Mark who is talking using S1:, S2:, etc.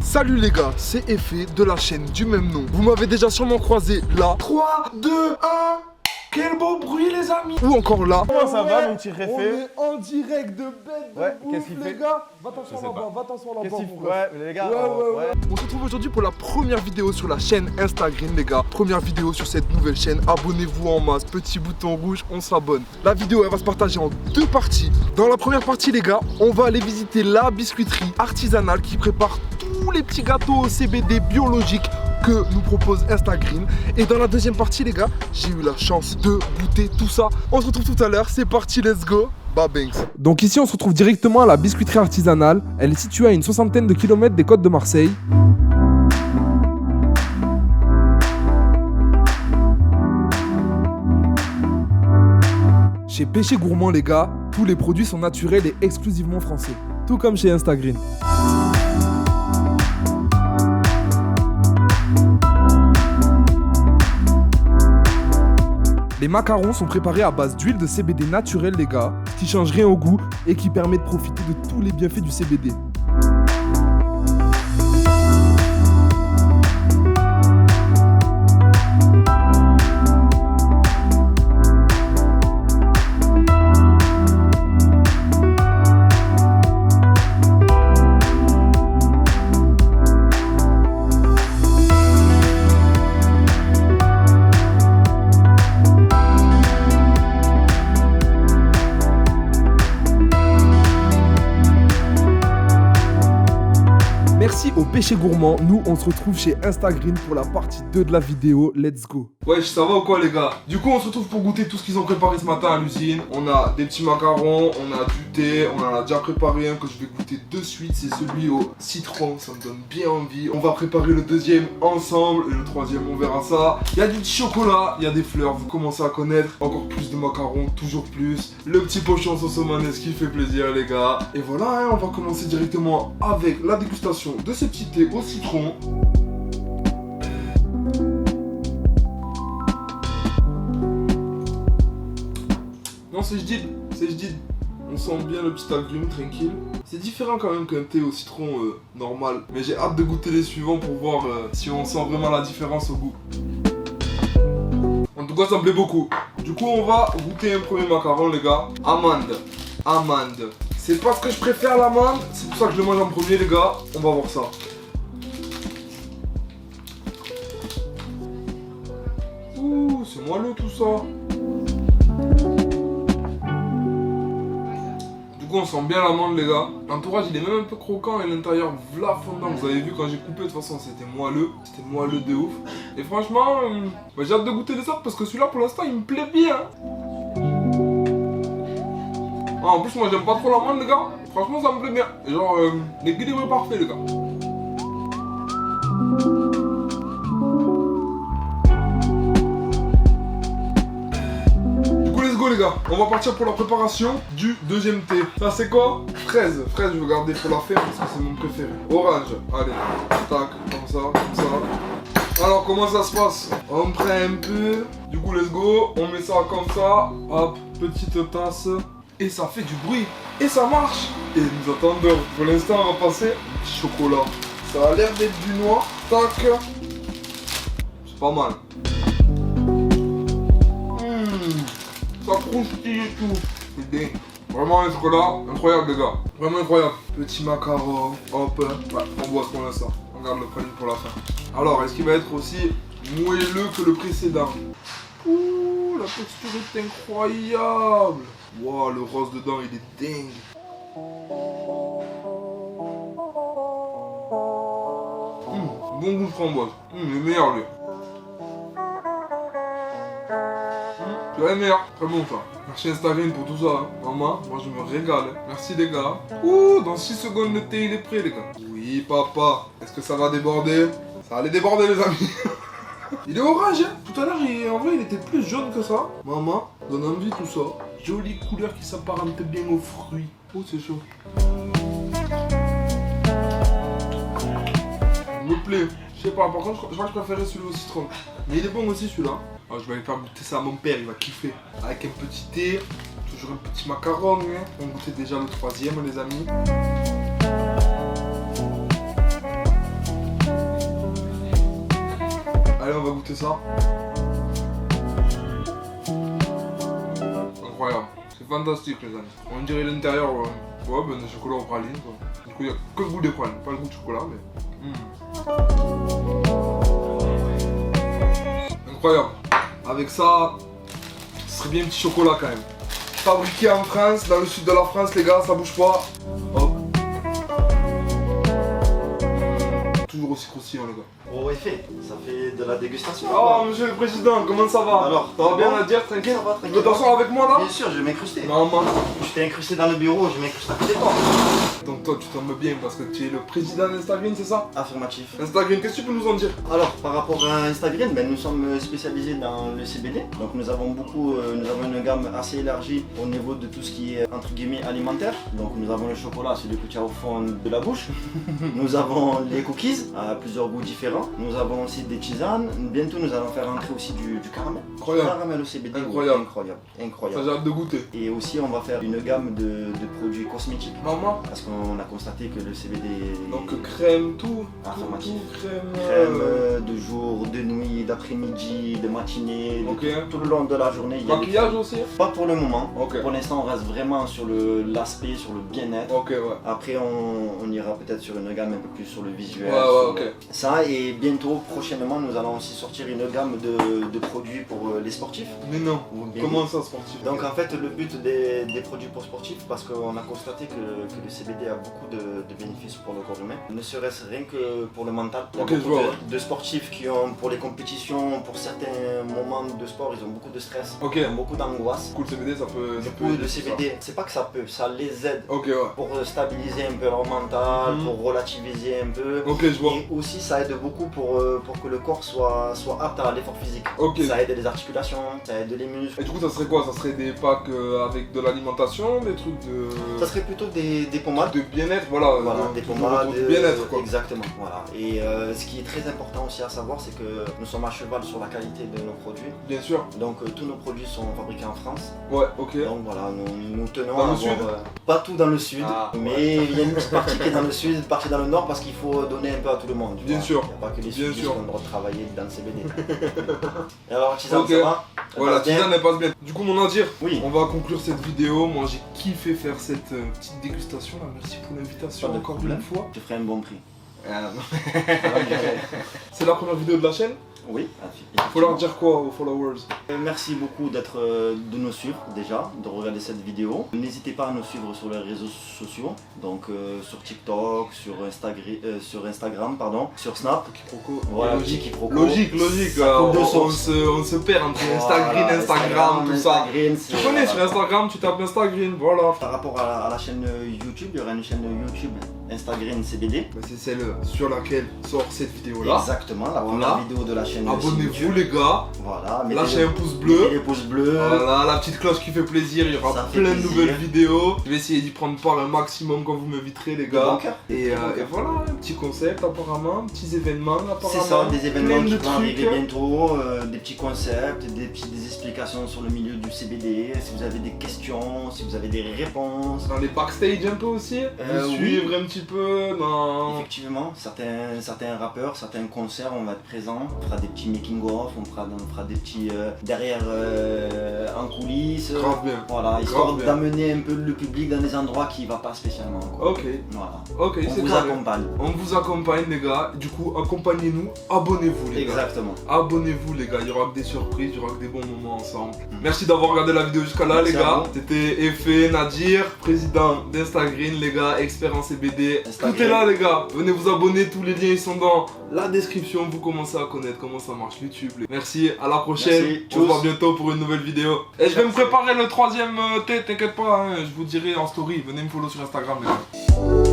S1: Salut les gars, c'est Effet de la chaîne du même nom. Vous m'avez déjà sûrement croisé là. 3, 2, 1... Quel beau bruit les amis. Ou encore là.
S2: Comment ça va mon petit réfé?
S1: On est en direct de bête de bouffe,
S2: qu'est-ce qu'il
S1: les
S2: fait?
S1: gars. Va t'asseoir là-bas, va t'asseoir là-bas.
S2: Qu'est-ce qu'il fait? Ouais, les gars,
S1: ouais. On se retrouve aujourd'hui pour la première vidéo sur la chaîne Instagram les gars. Première vidéo sur cette nouvelle chaîne. Abonnez-vous en masse, petit bouton rouge, on s'abonne. La vidéo elle va se partager en deux parties. Dans la première partie les gars, on va aller visiter la biscuiterie artisanale qui prépare tous les petits gâteaux au CBD biologiques que nous propose Instagram. Et dans la deuxième partie les gars, j'ai eu la chance de goûter tout ça. On se retrouve tout à l'heure, c'est parti, let's go. Banks. Donc ici on se retrouve directement à la biscuiterie artisanale. Elle est située à une 60aine de kilomètres des côtes de Marseille. Chez Péché Gourmand les gars, tous les produits sont naturels et exclusivement français. Tout comme chez Instagram. Les macarons sont préparés à base d'huile de CBD naturelle les gars, ce qui change rien au goût et qui permet de profiter de tous les bienfaits du CBD. Merci au Péché Gourmand, nous on se retrouve chez Instagram pour la partie 2 de la vidéo, let's go. Wesh, ça va ou quoi les gars? Du coup on se retrouve pour goûter tout ce qu'ils ont préparé ce matin à l'usine. On a des petits macarons, on a du thé, on en a déjà préparé un que je vais goûter de suite, c'est celui au citron, ça me donne bien envie. On va préparer le deuxième ensemble et le troisième on verra ça. Il y a du petit chocolat, il y a des fleurs, vous commencez à connaître. Encore plus de macarons, toujours plus. Le petit pochon sauce omanesque qui fait plaisir les gars. Et voilà, hein, on va commencer directement avec la dégustation de ces petits thés au citron. Non, c'est jadid. On sent bien le petit agrume tranquille. C'est différent quand même qu'un thé au citron normal. Mais j'ai hâte de goûter les suivants pour voir si on sent vraiment la différence au goût. En tout cas, ça me plaît beaucoup. Du coup, on va goûter un premier macaron, les gars. Amande. C'est parce que je préfère l'amande, c'est pour ça que je le mange en premier les gars, on va voir ça. Ouh, c'est moelleux tout ça. Du coup on sent bien l'amande les gars. L'entourage il est même un peu croquant et l'intérieur v'là fondant. Vous avez vu quand j'ai coupé de toute façon c'était moelleux de ouf. Et franchement, j'ai hâte de goûter les autres parce que celui-là pour l'instant il me plaît bien. Ah, en plus moi j'aime pas trop l'amande les gars, franchement ça me plaît bien. Et genre l'équilibre est parfait les gars. Du coup let's go les gars, on va partir pour la préparation du deuxième thé. Ça c'est quoi? Fraise je vais garder pour la faire parce que c'est mon préféré. Orange, allez, tac, comme ça. Alors comment ça se passe? On prend un peu, du coup let's go, on met ça comme ça, hop, petite tasse. Et ça fait du bruit. Et ça marche. Et nous attendons. Pour l'instant, on va passer au petit chocolat. Ça a l'air d'être du noir. Tac. C'est pas mal. Ça croustille et tout. C'est dingue. Vraiment un chocolat incroyable les gars. Vraiment incroyable. Petit macaron. Hop. Ouais, on voit ce qu'on a ça. On garde le planning pour la fin. Alors, est-ce qu'il va être aussi moelleux que le précédent? Ouh, la texture est incroyable. Wow, le rose dedans, il est dingue. Bon goût de framboise. Le meilleur, lui. C'est le meilleur. Très bon, ça. Merci Instagram pour tout ça. Hein. Maman, moi je me régale. Merci les gars. Ouh, dans 6 secondes, le thé, il est prêt, les gars. Oui, papa. Est-ce que ça va déborder? Ça allait déborder, les amis. Il est orange, hein. Tout à l'heure, en vrai, il était plus jaune que ça. Maman, donne envie tout ça. Jolie couleur qui s'apparente bien aux fruits. Oh, c'est chaud. Il me plaît. Je sais pas, par contre, je crois que je préférais celui au citron. Mais il est bon aussi, celui-là. Alors, je vais aller faire goûter ça à mon père, il va kiffer. Avec un petit thé, toujours un petit macaron. Hein. On goûtait déjà le troisième, les amis. Allez, on va goûter ça. Incroyable. C'est fantastique, les amis. On dirait l'intérieur, ben, des chocolats au praline, quoi. Du coup, il n'y a que le goût des pralines, pas le goût de chocolat, mais... Incroyable. Avec ça, ce serait bien un petit chocolat quand même. Fabriqué en France, dans le sud de la France, les gars, ça bouge pas. Hop. Toujours aussi croustillant, les gars.
S3: Bon effet, ça fait de la dégustation.
S1: Oh, monsieur le président, comment ça va?
S3: Alors,
S1: ça va bien
S3: bon
S1: à dire, tranquille?
S3: Ça va,
S1: Tu
S3: tranquille.
S1: veux t'asseoir avec moi là?
S3: Bien sûr, je vais m'incruster.
S1: Non, man.
S3: Je t'ai incrusté dans le bureau, je m'incruste à côté de toi.
S1: Donc toi, tu tombes bien parce que tu es le président d'Instagreen, c'est ça?
S3: Affirmatif.
S1: Instagreen, qu'est-ce que tu peux nous en dire?
S3: Alors, par rapport à Instagram, ben, nous sommes spécialisés dans le CBD. Donc nous avons une gamme assez élargie au niveau de tout ce qui est entre guillemets alimentaire. Donc nous avons le chocolat, celui que tu as au fond de la bouche. Nous avons les cookies à plusieurs goûts différents. Nous avons aussi des tisanes. Bientôt nous allons faire entrer aussi du caramel.
S1: Incroyable.
S3: Caramel au CBD.
S1: Incroyable.
S3: Incroyable.
S1: Ça,
S3: Incroyable.
S1: j'ai hâte de goûter.
S3: Et aussi on va faire une gamme de produits cosmétiques.
S1: Maman.
S3: Parce qu'on a constaté que le CBD...
S1: Donc crème, tout.
S3: Affirmatif.
S1: Tout, crème.
S3: Crème de jour, de nuit, d'après-midi, de matinée,
S1: Ok.
S3: tout le long de la journée. Il y a des
S1: Maquillage aussi?
S3: Pas pour le moment.
S1: Ok.
S3: Pour l'instant, on reste vraiment sur l'aspect, sur le bien-être.
S1: Ok, ouais.
S3: Après, on ira peut-être sur une gamme un peu plus sur le visuel.
S1: Ouais,
S3: sur
S1: ok.
S3: Ça, et bientôt, prochainement, nous allons aussi sortir une gamme de produits pour les sportifs.
S1: Mais non.
S3: Bien
S1: Comment
S3: oui.
S1: ça, sportif?
S3: Donc en fait le but des produits pour sportifs, parce qu'on a constaté que le CBD a beaucoup de bénéfices pour le corps humain, ne serait-ce rien que pour le mental. Il y a
S1: Ok, je
S3: beaucoup
S1: vois,
S3: de sportifs qui ont pour les compétitions, pour certains moments de sport, ils ont beaucoup de stress,
S1: Ok.
S3: ils ont beaucoup d'angoisse.
S1: Cool, CBD, ça peut.
S3: Du coup le CBD, c'est pas que ça peut, ça les aide
S1: Ok, ouais.
S3: pour stabiliser un peu leur mental,
S1: Mhm.
S3: pour relativiser un peu.
S1: Ok, je vois.
S3: Et aussi ça aide beaucoup pour que le corps soit apte à l'effort physique.
S1: Ok.
S3: Ça aide les articulations, ça aide les muscles.
S1: Et du coup, ça serait quoi? Ça serait des packs avec de l'alimentation, des trucs de.
S3: Ça serait plutôt des pommades.
S1: De bien-être, voilà.
S3: Voilà,
S1: de-
S3: des
S1: de-
S3: pommades.
S1: de bien-être, quoi.
S3: Exactement, voilà. Et ce qui est très important aussi à savoir, c'est que nous sommes à cheval sur la qualité de nos produits.
S1: Bien sûr.
S3: Donc tous nos produits sont fabriqués en France.
S1: Ouais, ok.
S3: Donc voilà, nous tenons
S1: Dans
S3: à
S1: le
S3: avoir,
S1: sud
S3: pas tout dans le sud,
S1: Ah,
S3: mais il y a une petite partie qui est dans le sud, une partie dans le nord, parce qu'il faut donner un peu à tout le monde. tu
S1: Bien
S3: vois.
S1: sûr.
S3: Il n'y a pas que les
S1: Bien
S3: sudistes qui
S1: sûr.
S3: ont le droit de travailler dans le CBD. Et alors, Tisane,
S1: Ok.
S3: ça va? Ça
S1: Voilà,
S3: passe bien
S1: tisane, elle passe bien. Du coup, mon Nadir,
S3: Oui.
S1: on va conclure cette vidéo. Moi, j'ai kiffé faire cette petite dégustation là. Merci pour l'invitation
S3: Pas de
S1: encore
S3: problème.
S1: une fois.
S3: Je ferai un bon prix.
S1: C'est la première vidéo de la chaîne.
S3: Oui.
S1: Faut leur dire quoi aux followers?
S3: Merci beaucoup de nous suivre déjà, de regarder cette vidéo. N'hésitez pas à nous suivre sur les réseaux sociaux, donc sur TikTok, sur Instagram, pardon, sur Snap.
S1: Quiproquo.
S3: Voilà,
S1: logique.
S3: quiproquo.
S1: Logique.
S3: Ça coule de
S1: on
S3: source.
S1: on se perd entre
S3: Voilà,
S1: Instagram, tout ça.
S3: Instagram,
S1: Tu connais sur Instagram, tu tapes Instagram, voilà.
S3: Par rapport à la chaîne YouTube, il y aura une chaîne YouTube Instagram CBD.
S1: Bah, c'est celle sur laquelle sort cette vidéo là.
S3: Exactement, la
S1: Voilà.
S3: première vidéo de la chaîne
S1: Abonnez-vous
S3: YouTube.
S1: les gars.
S3: Voilà,
S1: Lâchez un pouce
S3: mettez
S1: bleu.
S3: les pouces bleus.
S1: Voilà, la petite cloche qui fait plaisir, il y aura
S3: Ça fait
S1: plein de
S3: plaisir.
S1: nouvelles vidéos. Je vais essayer d'y prendre part un maximum quand vous m'inviterez les
S3: Bon
S1: gars.
S3: cœur.
S1: Et,
S3: Bon cœur.
S1: et voilà, un petit concept apparemment, petits événements apparemment.
S3: C'est ça, des événements
S1: plein
S3: qui
S1: de
S3: vont arriver
S1: trucs.
S3: bientôt, des petits concepts, des explications sur le milieu du CBD, si vous avez des questions, si vous avez des réponses.
S1: Dans les backstage un peu aussi, vous
S3: oui.
S1: suivre un petit peu dans...
S3: Effectivement, certains rappeurs, certains concerts, on va être présents, on fera des petits making-of, on fera des petits derrière en coulisses.
S1: Grave bien.
S3: Voilà, histoire
S1: bien.
S3: d'amener un peu le public dans des endroits qui ne va pas spécialement. Quoi.
S1: Ok,
S3: Voilà.
S1: ok,
S3: On
S1: c'est
S3: vous
S1: carré.
S3: accompagne.
S1: On vous accompagne les gars, du coup accompagnez-nous, abonnez-vous les gars.
S3: Exactement.
S1: Abonnez-vous les gars, il y aura que des surprises, il y aura que des bons moments ensemble.
S3: Mm.
S1: Merci d'avoir regardé la vidéo jusqu'à là
S3: Merci
S1: les
S3: à
S1: gars.
S3: vous.
S1: C'était Effet Nadir, président d'Instagreen les gars, expert en CBD.
S3: Instagreen.
S1: Tout est là les gars. Venez vous abonner, tous les liens ils sont dans la description. Vous commencez à connaître comment ça marche YouTube. Merci, à la prochaine.
S3: Merci,
S1: On se voit
S3: tchuss.
S1: bientôt pour une nouvelle vidéo. Et je vais me préparer le troisième thé, t'inquiète pas, hein, je vous dirai en story. Venez me follow sur Instagram les gars.